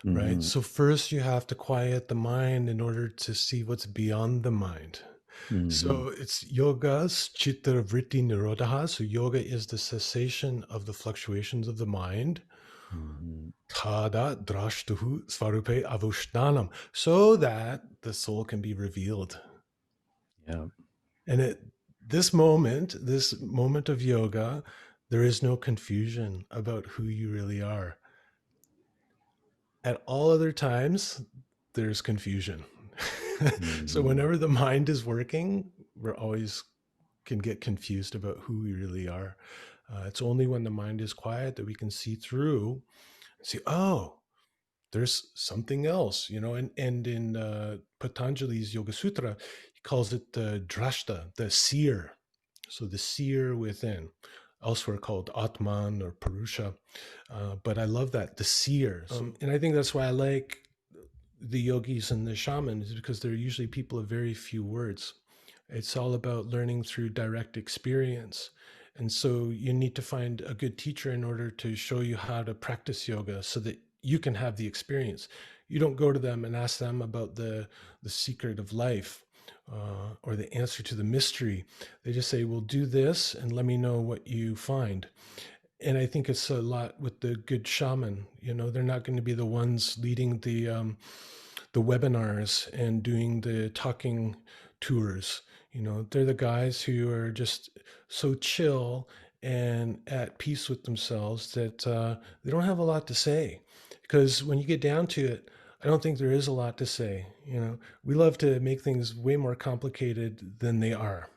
right? Mm-hmm. So first you have to quiet the mind in order to see what's beyond the mind. Mm-hmm. So it's yoga's chitta vritti nirodha. So yoga is the cessation of the fluctuations of the mind. Mm-hmm. Tada drashtuhu svarupe avushnanam. So that the soul can be revealed. Yeah. And at this moment of yoga, there is no confusion about who you really are. At all other times, there's confusion. So Mm-hmm. whenever the mind is working, we're always can get confused about who we really are. It's only when the mind is quiet that we can see through and see, oh, there's something else, and in Patanjali's Yoga Sutra, he calls it the drashta, the seer. So the seer within, elsewhere called Atman or Purusha. But I love that, the seer. And I think that's why I like the yogis and the shamans, is because they're usually people of very few words. It's all about learning through direct experience. And so you need to find a good teacher in order to show you how to practice yoga so that you can have the experience. You don't go to them and ask them about the secret of life or the answer to the mystery. They just say, well, do this and let me know what you find. And I think it's a lot with the good shaman. They're not going to be the ones leading the webinars and doing the talking tours. They're the guys who are just so chill and at peace with themselves that they don't have a lot to say. Because when you get down to it, I don't think there is a lot to say. We love to make things way more complicated than they are.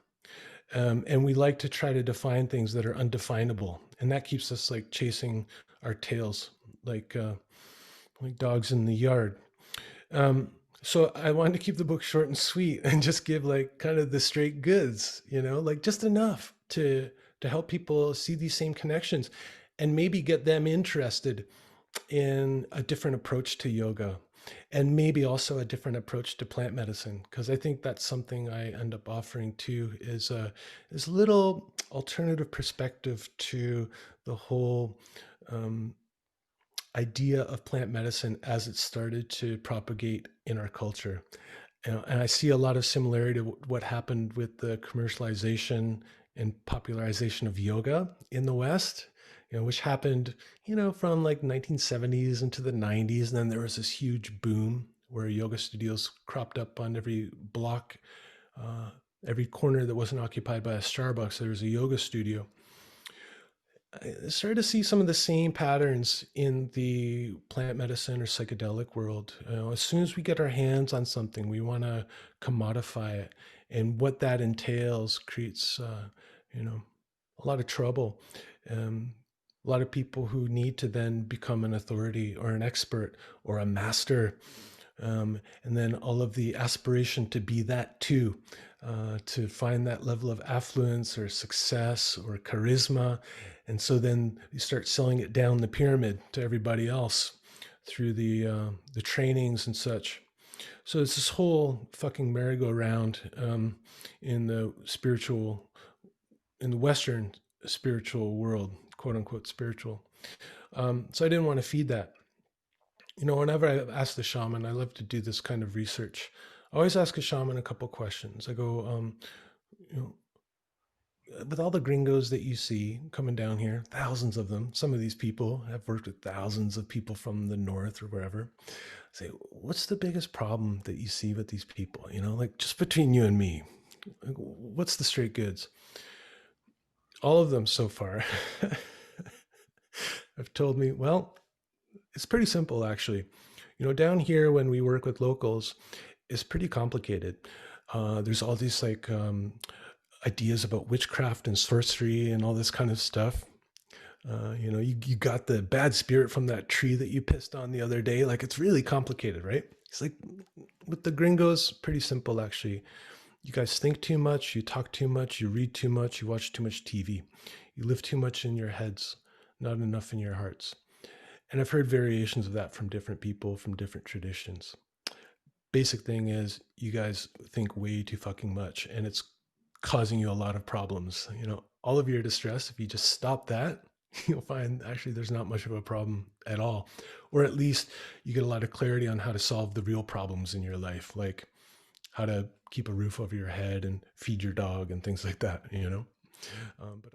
And we like to try to define things that are undefinable, and that keeps us like chasing our tails, like dogs in the yard. Um, so I wanted to keep the book short and sweet and just give like kind of the straight goods, like just enough to help people see these same connections and maybe get them interested in a different approach to yoga and maybe also a different approach to plant medicine, because I think that's something I end up offering too, is a little alternative perspective to the whole um, idea of plant medicine as it started to propagate in our culture. And I see a lot of similarity to what happened with the commercialization and popularization of yoga in the West, which happened, from like 1970s into the 90s. And then there was this huge boom where yoga studios cropped up on every block, uh, every corner that wasn't occupied by a Starbucks. There was a yoga studio. I started to see some of the same patterns in the plant medicine or psychedelic world. As soon as we get our hands on something, we want to commodify it, and what that entails creates, a lot of trouble. Um, a lot of people who need to then become an authority or an expert or a master, and then all of the aspiration to be that too, to find that level of affluence or success or charisma. And so then you start selling it down the pyramid to everybody else through the trainings and such. So it's this whole fucking merry-go-round in the spiritual, in the Western spiritual world, quote unquote spiritual. So I didn't want to feed that. Whenever I ask the shaman, I love to do this kind of research. I always ask a shaman a couple questions. I go, you know, with all the gringos that you see coming down here, thousands of them, some of these people have worked with thousands of people from the north or wherever. I say, what's the biggest problem that you see with these people? Like just between you and me, like, what's the straight goods? All of them so far have told me, well, it's pretty simple actually. Down here when we work with locals, it's pretty complicated. There's all these like ideas about witchcraft and sorcery and all this kind of stuff. You got the bad spirit from that tree that you pissed on the other day. Like it's really complicated, right? It's like with the gringos, pretty simple actually. You guys think too much, you talk too much, you read too much, you watch too much TV. You live too much in your heads, not enough in your hearts. And I've heard variations of that from different people, from different traditions. Basic thing is you guys think way too fucking much and it's causing you a lot of problems. All of your distress, if you just stop that, you'll find actually there's not much of a problem at all. Or at least you get a lot of clarity on how to solve the real problems in your life, like how to keep a roof over your head and feed your dog and things like that, you know? But